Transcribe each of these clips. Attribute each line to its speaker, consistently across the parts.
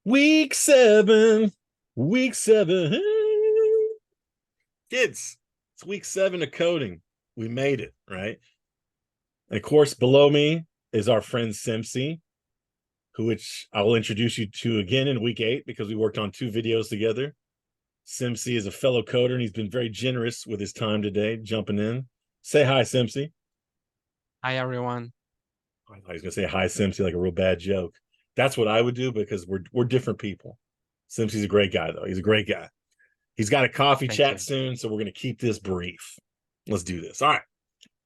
Speaker 1: Week 7. Week 7. Kids, it's week 7 of coding. We made it, right? And of course, below me is our friend Simpsy, which I will introduce you to again in week 8 because we worked on 2 videos together. Simpsy is a fellow coder and he's been very generous with his time today, jumping in. Say hi, Simpsy.
Speaker 2: Hi everyone.
Speaker 1: I thought he was gonna say hi, Simpsy, like a real bad joke. That's what I would do because we're different people. Simpsy's a great guy, though. He's a great guy. He's got a coffee
Speaker 2: Thank
Speaker 1: chat
Speaker 2: you.
Speaker 1: soon, so we're gonna keep this brief. Let's do this. All right,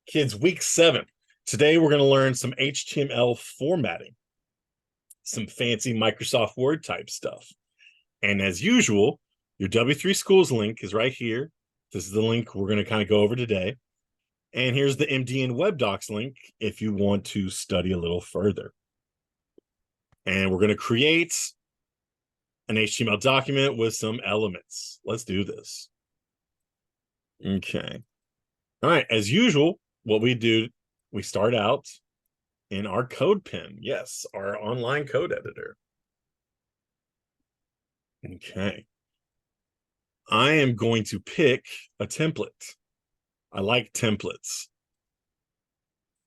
Speaker 1: kids, week 7. Today we're gonna learn some HTML formatting, some fancy Microsoft Word type stuff. And as usual, your W3 Schools link is right here. This is the link we're gonna kind of go over today. And here's the MDN Web Docs link if you want to study a little further. And we're going to create an HTML document with some elements. Let's do this. Okay. All right. As usual, what we do, we start out in our CodePen. Yes, our online code editor. Okay. I am going to pick a template. I like templates.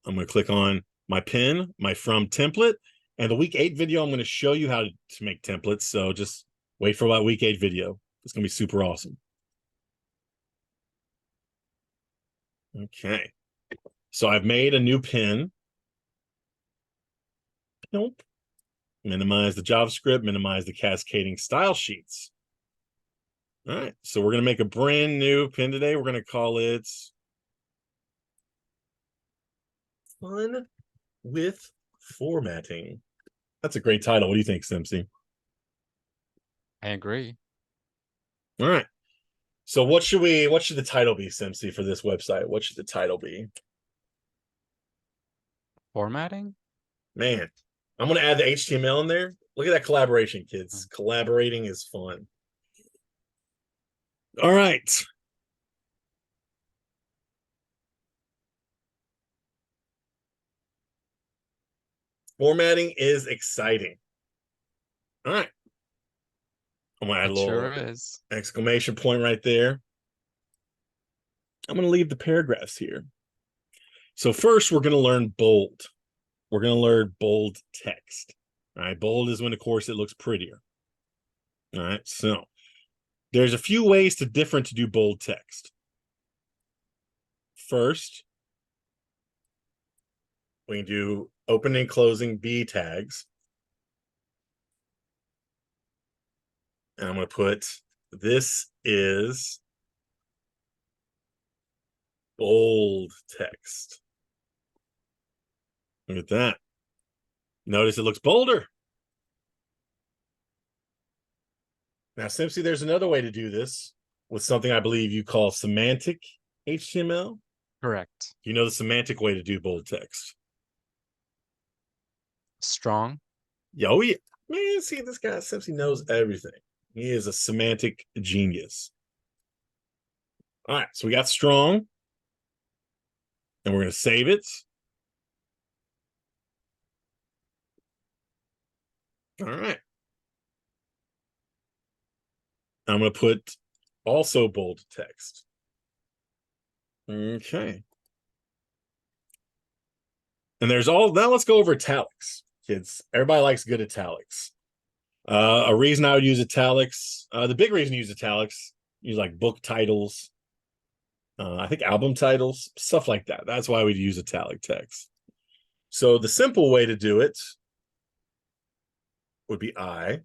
Speaker 1: I'm going to click on my pen, my from template, and the week 8 video, I'm going to show you how to make templates. So just wait for that week 8 video. It's going to be super awesome. Okay. So I've made a new pen. Nope. Minimize the JavaScript, minimize the cascading style sheets. All right. So we're going to make a brand new pen today. We're going to call it Fun with Formatting. That's a great title. What do you think, Simpsy?
Speaker 2: I agree.
Speaker 1: All right. So what should the title be, Simpsy, for this website? What should the title be?
Speaker 2: Formatting?
Speaker 1: Man, I'm going to add the HTML in there. Look at that collaboration, kids.
Speaker 2: Mm.
Speaker 1: Collaborating is fun. All right. Formatting is exciting. All right. I'm going to add a
Speaker 2: It
Speaker 1: little
Speaker 2: sure is.
Speaker 1: exclamation point right there. I'm going to leave the paragraphs here. So first, we're going to learn bold. We're going to learn bold text. All right. Bold is when, of course, it looks prettier. All right. So there's a few ways to do bold text. First, we can do open and closing B tags. And I'm going to put, this is bold text. Look at that. Notice it looks bolder. Now, Simpsy, there's another way to do this with something I believe you call semantic HTML.
Speaker 2: Correct.
Speaker 1: You know the semantic way to do bold text.
Speaker 2: Strong.
Speaker 1: Yo, yeah. Man, see, this guy Simpsy knows everything. He is a semantic genius. All right, so we got strong. And we're going to save it. All right. I'm going to put also bold text. Okay. And there's now let's go over italics, kids. Everybody likes good italics. A reason I would use italics, the big reason to use italics, use like book titles, I think album titles, stuff like that. That's why we'd use italic text. So the simple way to do it would be I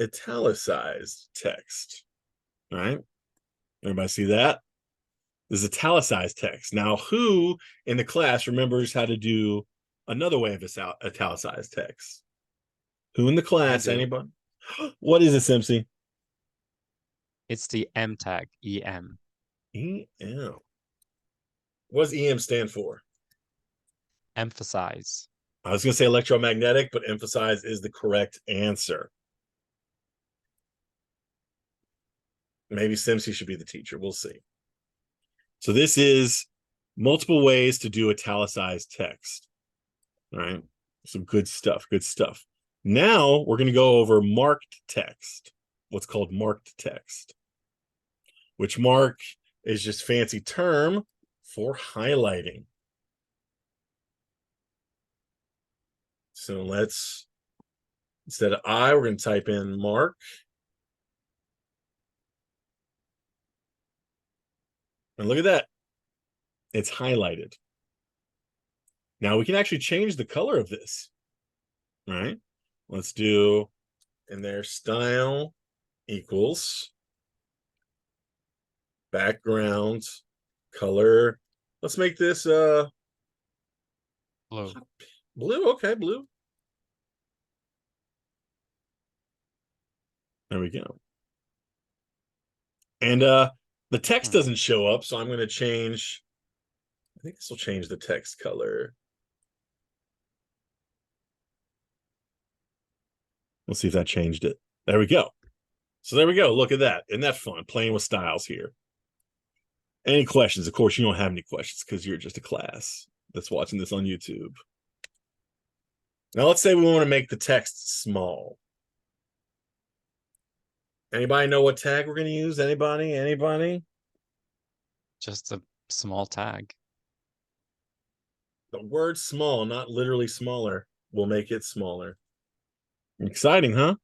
Speaker 1: italicized text. All right. Everybody see that? This is italicized text. Now, who in the class remembers how to do another way of italicized text? Who in the
Speaker 2: I
Speaker 1: class?
Speaker 2: do.
Speaker 1: Anybody? What is it, Simpsy?
Speaker 2: It's the M tag, EM.
Speaker 1: EM. What does EM stand for?
Speaker 2: Emphasize.
Speaker 1: I was going to say electromagnetic, but emphasize is the correct answer. Maybe Simpsy should be the teacher. We'll see. So this is multiple ways to do italicized text. All right. Some good stuff. Good stuff. Now we're going to go over marked text, what's called marked text, which mark is just fancy term for highlighting. So let's, instead of I, we're going to type in mark. And look at that. It's highlighted. Now we can actually change the color of this. All right. Let's do in there style equals background color. Let's make this
Speaker 2: Blue.
Speaker 1: blue. Okay, blue. There we go. And the text doesn't show up, so I'm going to change. I think this will change the text color. We'll see if that changed it. There we go. So there we go. Look at that. Isn't that fun? Playing with styles here. Any questions? Of course, you don't have any questions because you're just a class that's watching this on YouTube. Now, let's say we want to make the text small. Anybody know what tag we're going to use? Anybody? Anybody?
Speaker 2: Just a small tag.
Speaker 1: The word small, not literally smaller, will make it smaller. Exciting, huh?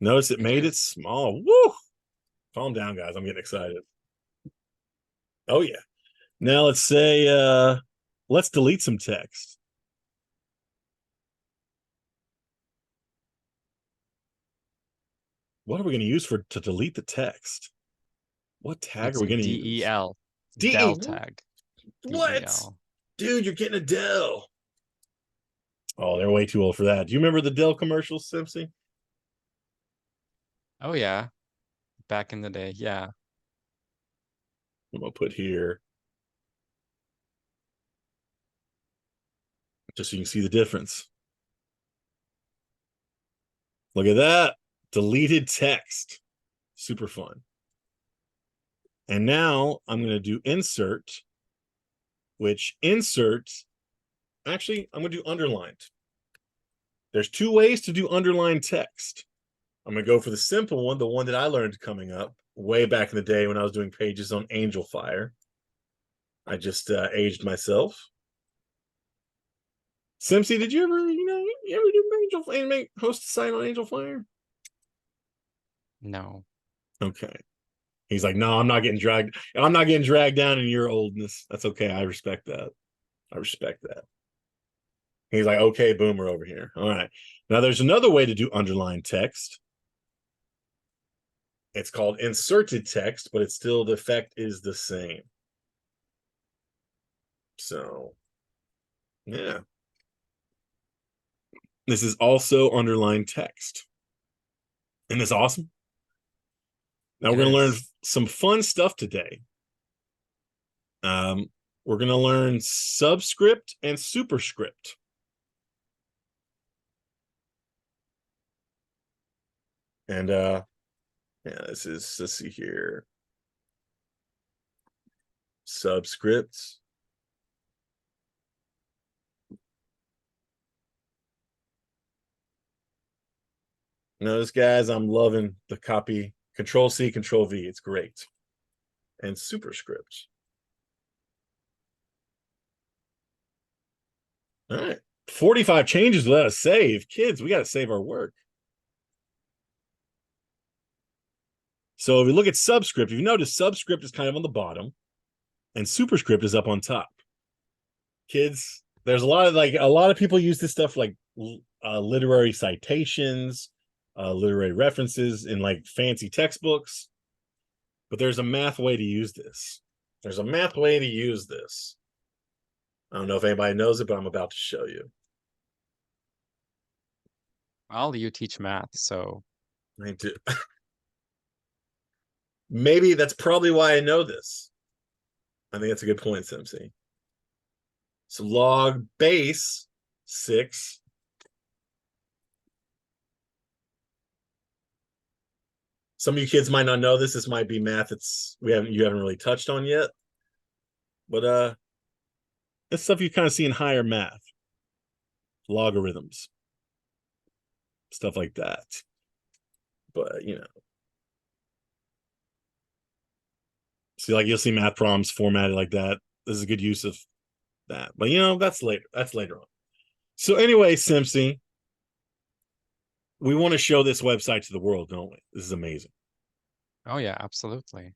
Speaker 1: Notice it made it small. Woo! Calm down, guys. I'm getting excited. Oh, yeah. Now let's say, let's delete some text. What are we going to use to delete the text? What tag are we going to use?
Speaker 2: DEL.
Speaker 1: DEL.
Speaker 2: Del tag.
Speaker 1: What?
Speaker 2: DEL.
Speaker 1: Dude, you're getting a Dell. Oh, they're way too old for that. Do you remember the Dell commercials, Simpsy?
Speaker 2: Oh, yeah. Back in the day, yeah.
Speaker 1: I'm going to put here, just so you can see the difference. Look at that. Deleted text. Super fun. And now I'm going to do insert, which insert, actually, I'm going to do underlined. There's two ways to do underlined text. I'm going to go for the simple one, the one that I learned coming up way back in the day when I was doing pages on Angel Fire. I just aged myself. Simpsy, did you ever, do Angel host a site on Angel Fire?
Speaker 2: No.
Speaker 1: Okay. He's like, no, I'm not getting dragged. I'm not getting dragged down in your oldness. That's okay. I respect that. I respect that. He's like, okay, boomer over here. All right. Now there's another way to do underlined text. It's called inserted text, but it's still, the effect is the same. So, yeah. This is also underlined text. Isn't this awesome? Now we're going to learn some fun stuff today. We're going to learn subscript and superscript. And yeah, this is, let's see here. Subscripts. Notice, guys, I'm loving the copy. Control C, Control V. It's great. And superscript. All right. 45 changes without a save. Kids, we got to save our work. So if we look at subscript, if you notice, subscript is kind of on the bottom and superscript is up on top. Kids, there's a lot of people use this stuff like literary citations, literary references in like fancy textbooks, but there's a math way to use this. There's a math way to use this. I don't know if anybody knows it, but I'm about to show you.
Speaker 2: Well, you teach math, so.
Speaker 1: I do. Maybe that's probably why I know this. I think that's a good point, Simpsy. So log base 6. Some of you kids might not know this. This might be math you haven't really touched on yet. But it's stuff you kind of see in higher math. Logarithms. stuff like that. But see, like you'll see math problems formatted like that. This is a good use of that. But that's later. That's later on. So anyway, Simpsy, we want to show this website to the world, don't we? This is amazing.
Speaker 2: Oh yeah, absolutely.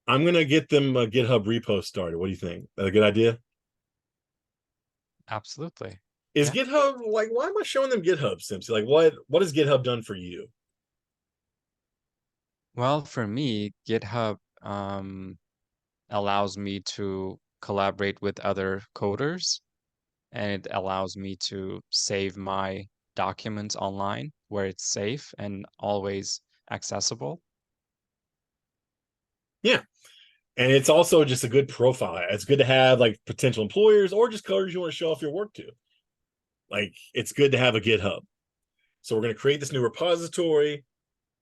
Speaker 1: I'm gonna get them a GitHub repo started. What do you think? That a good idea?
Speaker 2: Absolutely.
Speaker 1: Is
Speaker 2: Yeah.
Speaker 1: GitHub like? Why am I showing them GitHub, Simpsy? Like, what has GitHub done for you?
Speaker 2: Well, for me, GitHub allows me to collaborate with other coders, and it allows me to save my documents online where it's safe and always accessible.
Speaker 1: Yeah, and it's also just a good profile. It's good to have like potential employers or just coders you want to show off your work to. Like, it's good to have a GitHub. So we're going to create this new repository.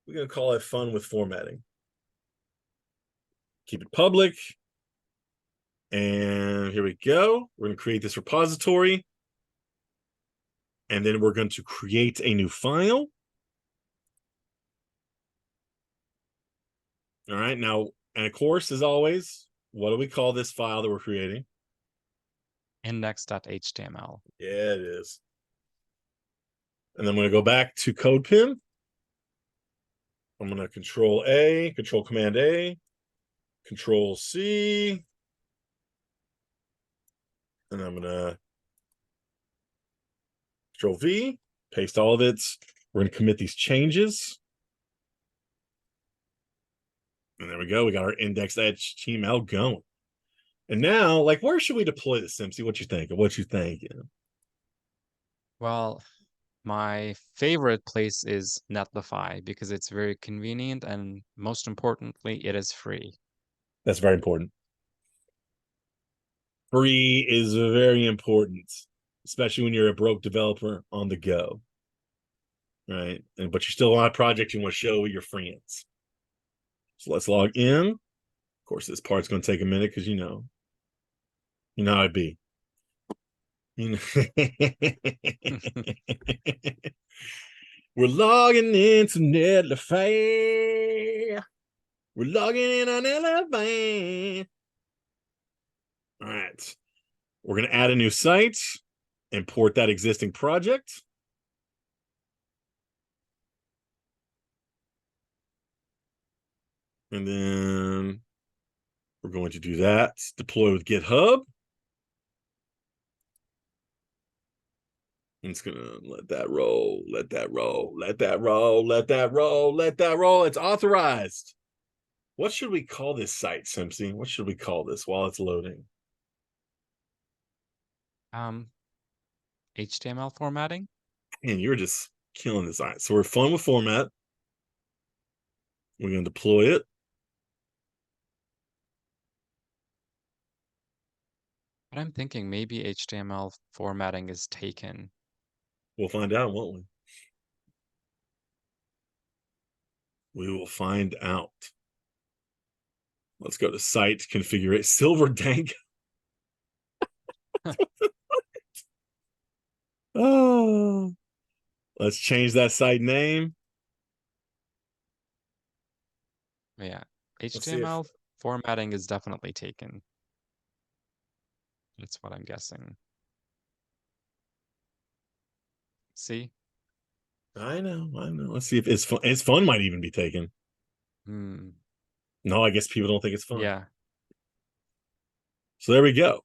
Speaker 1: We're going to call it Fun with Formatting. Keep it public. And here we go. We're going to create this repository. And then we're going to create a new file. All right. Now, and of course, as always, what do we call this file that we're creating?
Speaker 2: Index.html.
Speaker 1: Yeah, it is. And then I'm going to go back to CodePen. I'm going to Control Command A, Control C. And I'm going to Control V, paste all of it. We're going to commit these changes. And there we go. We got our index.html going. And now, like, where should we deploy this, Simpsy? What you think? What you think?
Speaker 2: Well, my favorite place is Netlify because it's very convenient and most importantly, it is free.
Speaker 1: That's very important. Free is very important, especially when you're a broke developer on the go. Right. But you're still on a project you want to show your friends. So let's log in. Of course, this part's going to take a minute because you know how it'd be. We're logging into Netlify. We're logging in on Netlify. All right. We're going to add a new site, import that existing project. And then we're going to do that. Deploy with GitHub. I'm just gonna let that roll, let that roll, let that roll, let that roll, let that roll. It's authorized. What should we call this site, Simpsy? What should we call this while it's loading?
Speaker 2: HTML formatting.
Speaker 1: And you're just killing this. All right, so we're fun with format. We're gonna deploy it.
Speaker 2: But I'm thinking maybe HTML formatting is taken.
Speaker 1: We'll find out, won't we? We will find out. Let's go to site, configure it. Silver Dank. Oh, let's change that site name.
Speaker 2: Yeah,
Speaker 1: Let's see if
Speaker 2: HTML formatting is definitely taken. That's what I'm guessing. See?
Speaker 1: I know. Let's see if it's fun. It's fun might even be taken.
Speaker 2: Hmm.
Speaker 1: No, I guess people don't think it's fun.
Speaker 2: Yeah.
Speaker 1: So there we go.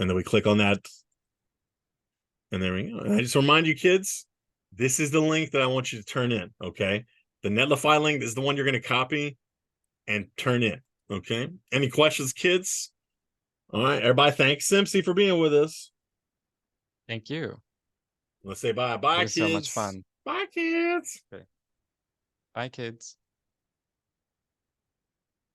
Speaker 1: And then we click on that. And there we go. And I just remind you, kids, this is the link that I want you to turn in. Okay. The Netlify link is the one you're going to copy and turn in. Okay. Any questions, kids? All right. Everybody, thanks Simpsy for being with us.
Speaker 2: Thank you.
Speaker 1: Let's say bye. Bye,
Speaker 2: It
Speaker 1: kids.
Speaker 2: was so much fun.
Speaker 1: Bye, kids.
Speaker 2: Okay. Bye, kids.